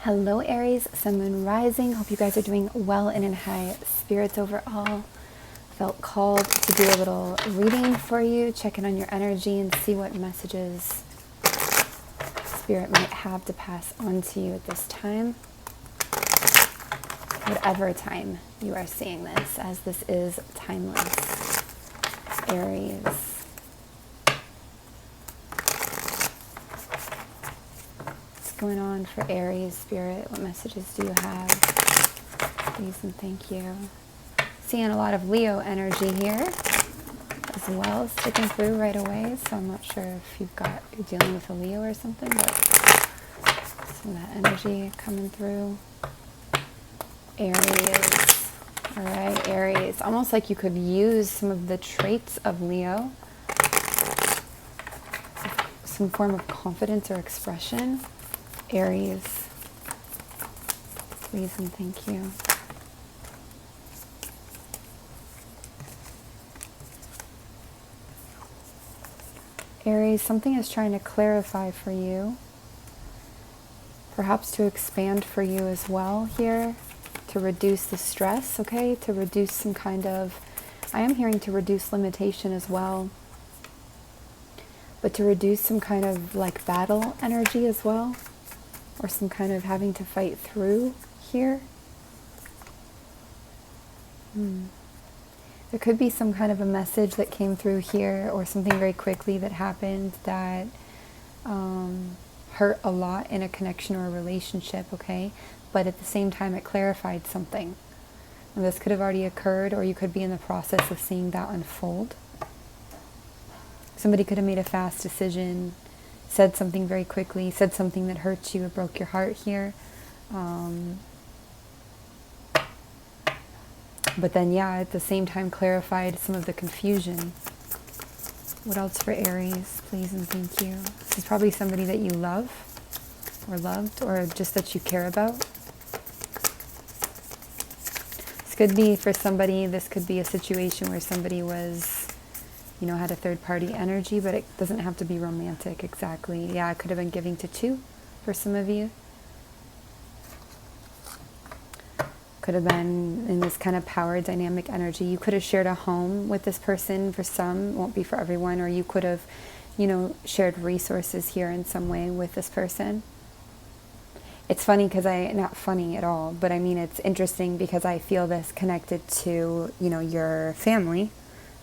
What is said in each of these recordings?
Hello Aries, Sun, Moon, Rising. Hope you guys are doing well and in high spirits overall. Felt called to do a little reading for you, check in on your energy and see what messages Spirit might have to pass on to you at this time. Whatever time you are seeing this, as this is timeless. Aries. Going on for Aries, Spirit? What messages do you have? Please and thank you. Seeing a lot of Leo energy here as well, sticking through right away. So I'm not sure if you're dealing with a Leo or something, but some of that energy coming through. Aries. All right, Aries. Almost like you could use some of the traits of Leo, some form of confidence or expression. Aries, please and thank you. Aries, something is trying to clarify for you, perhaps to expand for you as well here, to reduce the stress, okay? To reduce some kind of, I am hearing to reduce limitation as well, but to reduce some kind of like battle energy as well. Or some kind of having to fight through here. There could be some kind of a message that came through here or something very quickly that happened that hurt a lot in a connection or a relationship, okay? But at the same time, it clarified something. And this could have already occurred, or you could be in the process of seeing that unfold. Somebody could have made a fast decision, said something very quickly, said something that hurt you or broke your heart here. But then, yeah, at the same time clarified some of the confusion. What else for Aries, please and thank you? This is probably somebody that you love or loved or just that you care about. This could be for somebody, this could be a situation where somebody was, had a third party energy, but it doesn't have to be romantic exactly. Yeah, it could have been giving to two for some of you. Could have been in this kind of power dynamic energy. You could have shared a home with this person for some, won't be for everyone, or you could have, shared resources here in some way with this person. It's funny because not funny at all, but I mean, it's interesting because I feel this connected to, your family,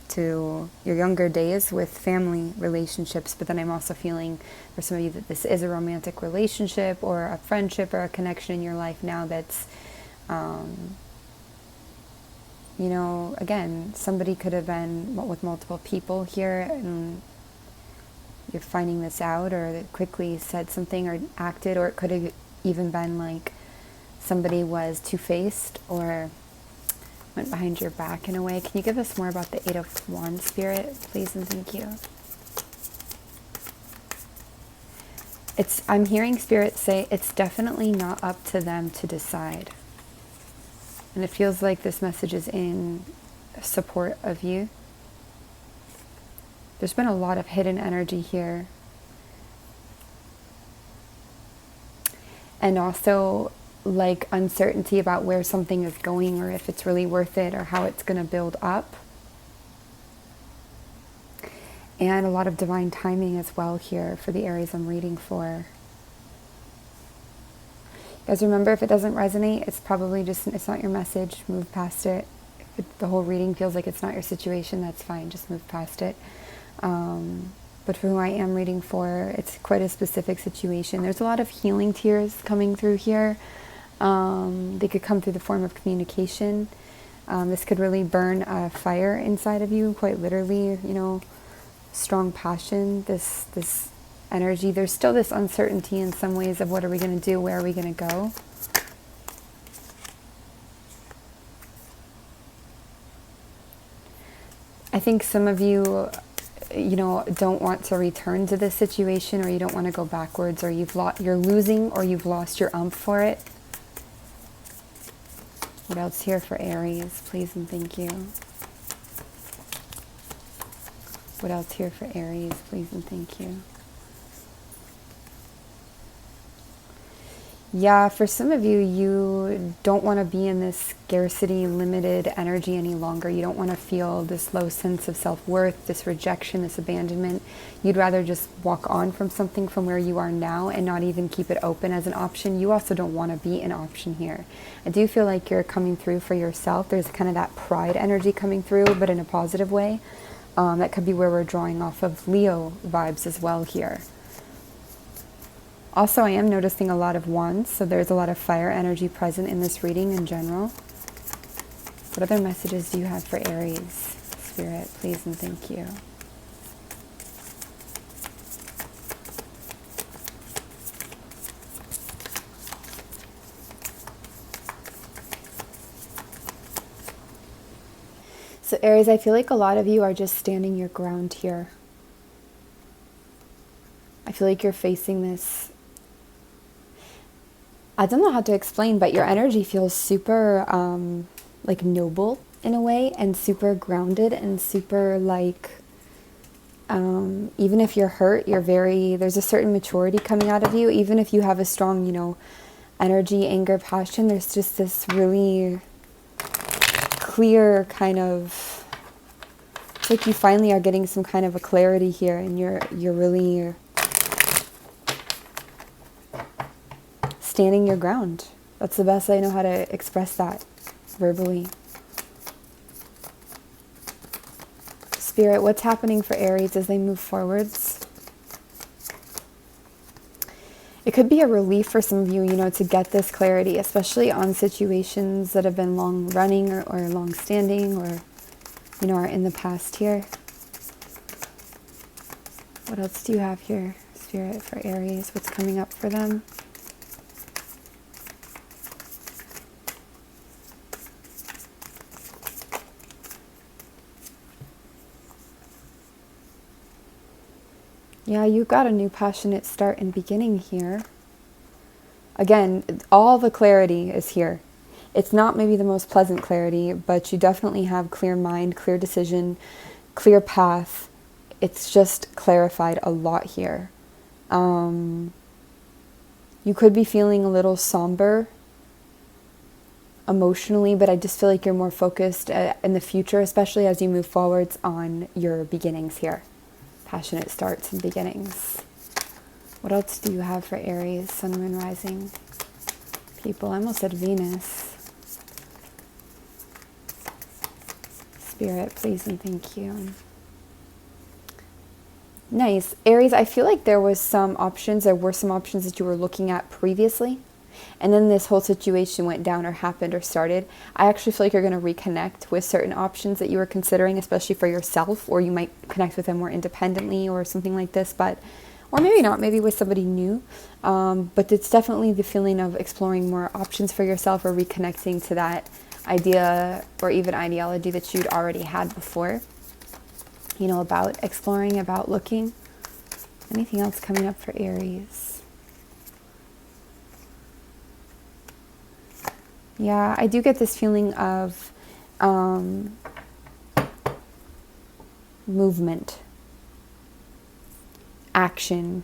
to your younger days with family relationships, but then I'm also feeling for some of you that this is a romantic relationship or a friendship or a connection in your life now that's, again, somebody could have been with multiple people here and you're finding this out, or that quickly said something or acted, or it could have even been like somebody was two-faced or went behind your back in a way. Can you give us more about the Eight of Wands, Spirit, please and thank you? I'm hearing Spirit say it's definitely not up to them to decide. And it feels like this message is in support of you. There's been a lot of hidden energy here. And also like uncertainty about where something is going or if it's really worth it or how it's going to build up. And a lot of divine timing as well here for the Aries I'm reading for. You guys remember, if it doesn't resonate, it's probably just, it's not your message. Move past it. If the whole reading feels like it's not your situation, that's fine. Just move past it. But for who I am reading for, it's quite a specific situation. There's a lot of healing tears coming through here. They could come through the form of communication. This could really burn a fire inside of you, quite literally, strong passion, this energy. There's still this uncertainty in some ways of what are we going to do, where are we going to go. I think some of you, don't want to return to this situation, or you don't want to go backwards, or you're losing, or you've lost your umph for it. What else here for Aries, please and thank you? What else here for Aries, please and thank you? Yeah, for some of you, you don't want to be in this scarcity, limited energy any longer. You don't want to feel this low sense of self-worth, this rejection, this abandonment. You'd rather just walk on from something from where you are now and not even keep it open as an option. You also don't want to be an option here. I do feel like you're coming through for yourself. There's kind of that pride energy coming through, but in a positive way. That could be where we're drawing off of Leo vibes as well here. Also, I am noticing a lot of wands, so there's a lot of fire energy present in this reading in general. What other messages do you have for Aries? Spirit, please and thank you. So Aries, I feel like a lot of you are just standing your ground here. I feel like you're facing this, I don't know how to explain, but your energy feels super like noble in a way, and super grounded, and super like, even if you're hurt, there's a certain maturity coming out of you. Even if you have a strong, energy, anger, passion, there's just this really clear kind of, it's like you finally are getting some kind of a clarity here, and you're really standing your ground. That's the best I know how to express that verbally. Spirit, what's happening for Aries as they move forwards? It could be a relief for some of you, to get this clarity, especially on situations that have been long running or long standing, or, are in the past here. What else do you have here, Spirit, for Aries? What's coming up for them? Yeah, you've got a new passionate start and beginning here. Again, all the clarity is here. It's not maybe the most pleasant clarity, but you definitely have clear mind, clear decision, clear path. It's just clarified a lot here. You could be feeling a little somber emotionally, but I just feel like you're more focused in the future, especially as you move forwards on your beginnings here. Passionate starts and beginnings. What else do you have for Aries, Sun, Moon, Rising? People, I almost said Venus. Spirit, please and thank you. Nice. Aries, I feel like there were some options that you were looking at previously, and then this whole situation went down or happened or started. I actually feel like you're going to reconnect with certain options that you were considering, especially for yourself, or you might connect with them more independently or something like this, or maybe not, maybe with somebody new. But it's definitely the feeling of exploring more options for yourself, or reconnecting to that idea or even ideology that you'd already had before, about exploring, about looking. Anything else coming up for Aries? Yeah, I do get this feeling of movement, action,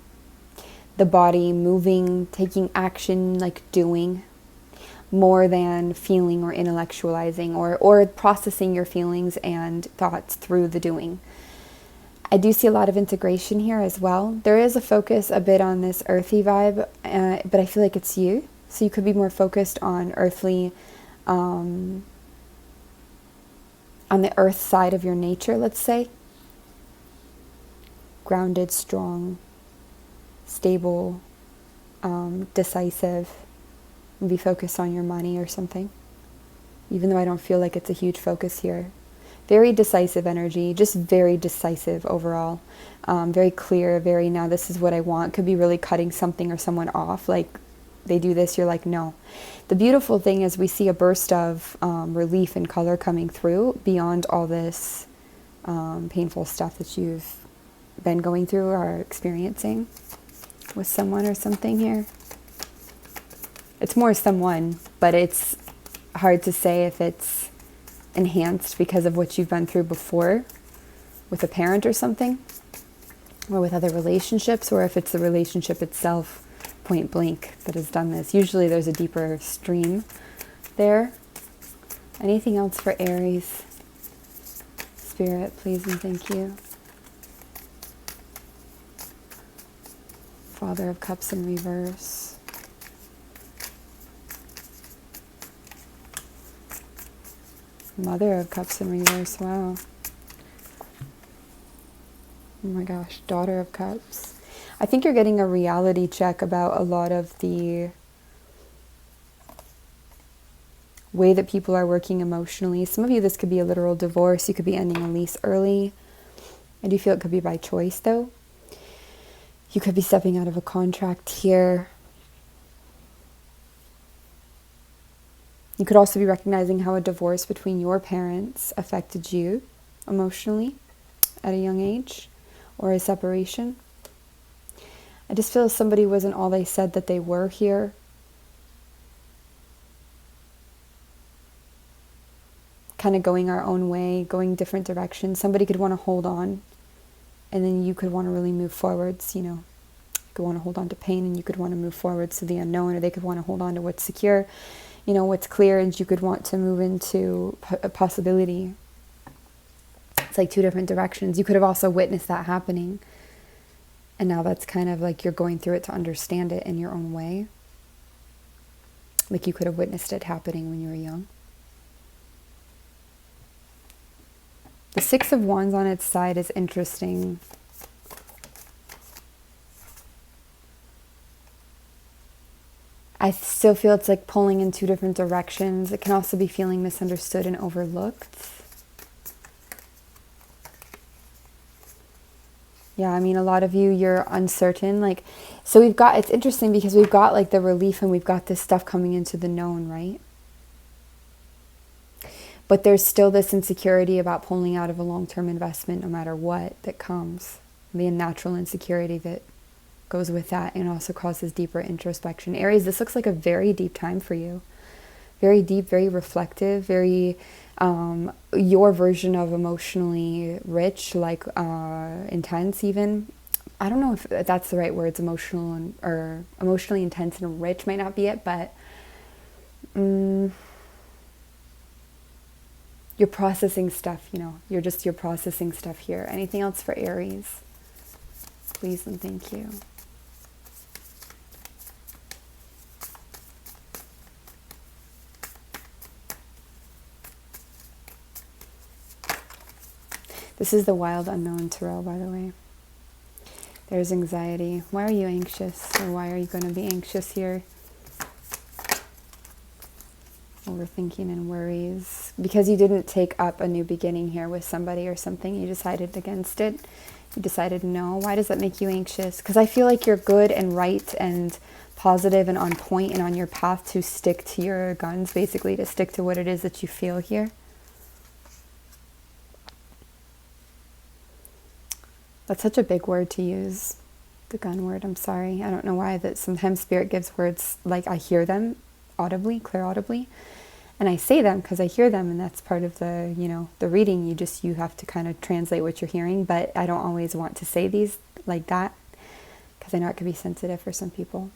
the body moving, taking action, like doing, more than feeling or intellectualizing or processing your feelings and thoughts through the doing. I do see a lot of integration here as well. There is a focus a bit on this earthy vibe, but I feel like it's you. So you could be more focused on earthly, on the earth side of your nature, let's say. Grounded, strong, stable, decisive. And be focused on your money or something. Even though I don't feel like it's a huge focus here. Very decisive energy, just very decisive overall. Very clear, now this is what I want. Could be really cutting something or someone off, like they do this, you're like, no. The beautiful thing is we see a burst of relief and color coming through beyond all this painful stuff that you've been going through or experiencing with someone or something here. It's more someone, but it's hard to say if it's enhanced because of what you've been through before with a parent or something, or with other relationships, or if it's the relationship itself point blank that has done this. Usually there's a deeper stream there. Anything else for Aries? Spirit, please and thank you. Father of Cups in reverse. Mother of Cups in reverse, wow. Oh my gosh, Daughter of Cups. I think you're getting a reality check about a lot of the way that people are working emotionally. Some of you, this could be a literal divorce. You could be ending a lease early. I do feel it could be by choice, though. You could be stepping out of a contract here. You could also be recognizing how a divorce between your parents affected you emotionally at a young age, or a separation. I just feel somebody wasn't all they said that they were here. Kind of going our own way, going different directions. Somebody could want to hold on, and then you could want to really move forwards, you know. You could want to hold on to pain, and you could want to move forwards to the unknown, or they could want to hold on to what's secure, you know, what's clear, and you could want to move into a possibility. It's like two different directions. You could have also witnessed that happening, and now that's kind of like you're going through it to understand it in your own way. Like you could have witnessed it happening when you were young. The Six of Wands on its side is interesting. I still feel it's like pulling in two different directions. It can also be feeling misunderstood and overlooked. Yeah, I mean, a lot of you, you're uncertain. Like, so we've got, it's interesting because we've got like the relief and we've got this stuff coming into the known, right? But there's still this insecurity about pulling out of a long-term investment no matter what that comes. The natural insecurity that goes with that, and also causes deeper introspection. Aries, this looks like a very deep time for you. Very deep, very reflective, very your version of emotionally rich, like intense even. I don't know if that's the right words, emotional and, or emotionally intense and rich might not be it, but you're processing stuff, you know, you're processing stuff here. Anything else for Aries? Please and thank you. This is the Wild Unknown Tarot, by the way. There's anxiety. Why are you anxious? Or why are you going to be anxious here? Overthinking and worries. Because you didn't take up a new beginning here with somebody or something. You decided against it. You decided no. Why does that make you anxious? Because I feel like you're good and right and positive and on point and on your path to stick to your guns, basically, to stick to what it is that you feel here. That's such a big word to use, the gun word. I'm sorry. I don't know why that sometimes Spirit gives words like I hear them audibly, clear audibly, and I say them because I hear them, and that's part of the, you know, the reading. You have to kind of translate what you're hearing, but I don't always want to say these like that because I know it can be sensitive for some people.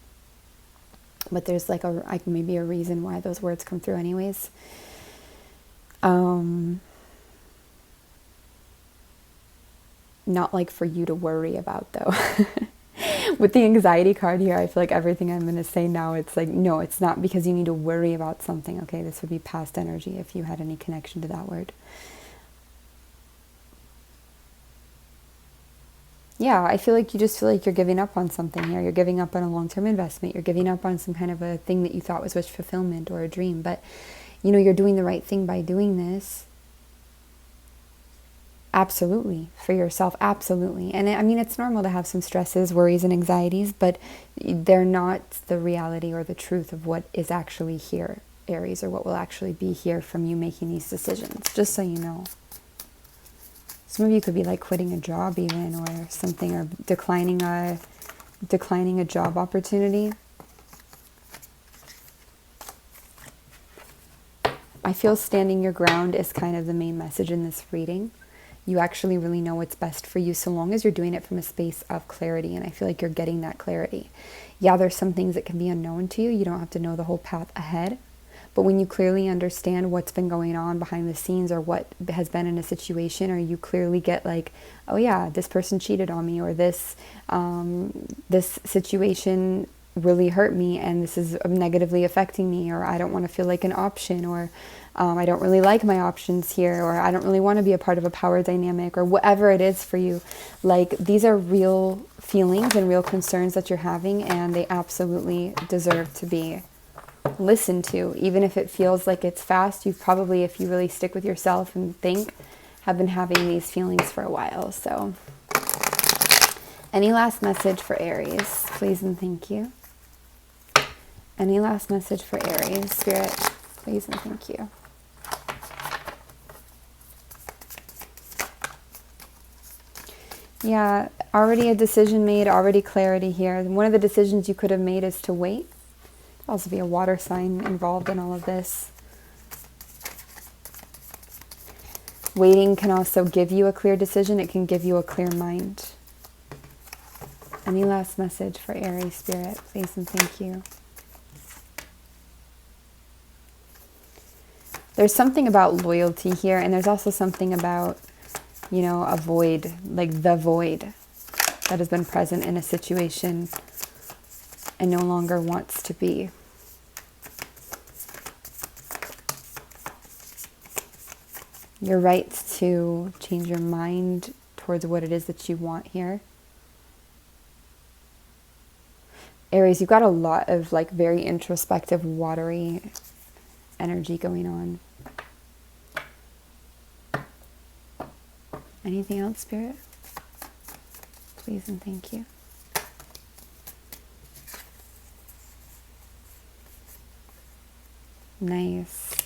But there's like maybe a reason why those words come through anyways. Not like for you to worry about though. With the anxiety card here, I feel like everything I'm going to say now, it's like, no, it's not because you need to worry about something. Okay, this would be past energy if you had any connection to that word. Yeah, I feel like you just feel like you're giving up on something here. You're giving up on a long-term investment. You're giving up on some kind of a thing that you thought was wish fulfillment or a dream. But, you know, you're doing the right thing by doing this. Absolutely. For yourself, absolutely. And I mean, it's normal to have some stresses, worries, and anxieties, but they're not the reality or the truth of what is actually here, Aries, or what will actually be here from you making these decisions, just so you know. Some of you could be like quitting a job even, or something, or declining a job opportunity. I feel standing your ground is kind of the main message in this reading. You actually really know what's best for you, so long as you're doing it from a space of clarity. And I feel like you're getting that clarity. Yeah, there's some things that can be unknown to you. You don't have to know the whole path ahead. But when you clearly understand what's been going on behind the scenes, or what has been in a situation, or you clearly get like, oh yeah, this person cheated on me, or this situation really hurt me and this is negatively affecting me, or I don't want to feel like an option, or I don't really like my options here, or I don't really want to be a part of a power dynamic, or whatever it is for you. Like, these are real feelings and real concerns that you're having, and they absolutely deserve to be listened to. Even if it feels like it's fast, you've probably, if you really stick with yourself and think, have been having these feelings for a while. So any last message for Aries, please and thank you? Any last message for Aries, Spirit, please and thank you? Yeah, already a decision made, already clarity here. One of the decisions you could have made is to wait. There'll also be a water sign involved in all of this. Waiting can also give you a clear decision. It can give you a clear mind. Any last message for Aries, Spirit, please and thank you? There's something about loyalty here, and there's also something about, you know, a void, like the void that has been present in a situation and no longer wants to be. Your right to change your mind towards what it is that you want here. Aries, you've got a lot of like very introspective, watery energy going on. Anything else, Spirit? Please and thank you. Nice.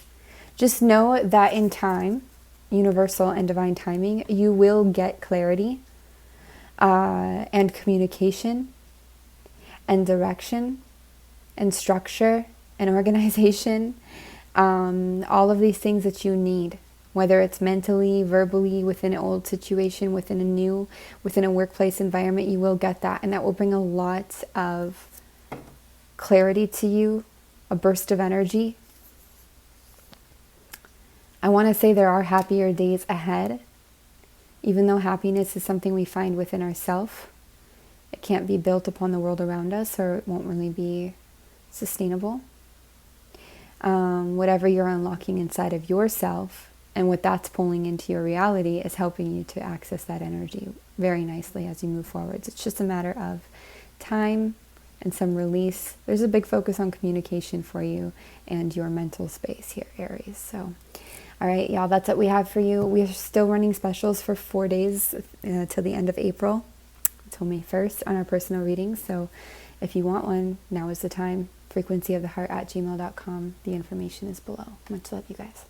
Just know that in time, universal and divine timing, you will get clarity and communication and direction and structure and organization. All of these things that you need, whether it's mentally, verbally, within an old situation, within a workplace environment, you will get that. And that will bring a lot of clarity to you, a burst of energy. I want to say there are happier days ahead, even though happiness is something we find within ourselves. It can't be built upon the world around us, or it won't really be sustainable. Whatever you're unlocking inside of yourself and what that's pulling into your reality is helping you to access that energy very nicely as you move forwards. It's just a matter of time and some release. There's a big focus on communication for you and your mental space here, Aries. So, all right, y'all, that's what we have for you. We are still running specials for 4 days till the end of April, till May 1st on our personal readings. So if you want one, now is the time. FrequencyOfTheHeart@gmail.com. The information is below. Much love, you guys.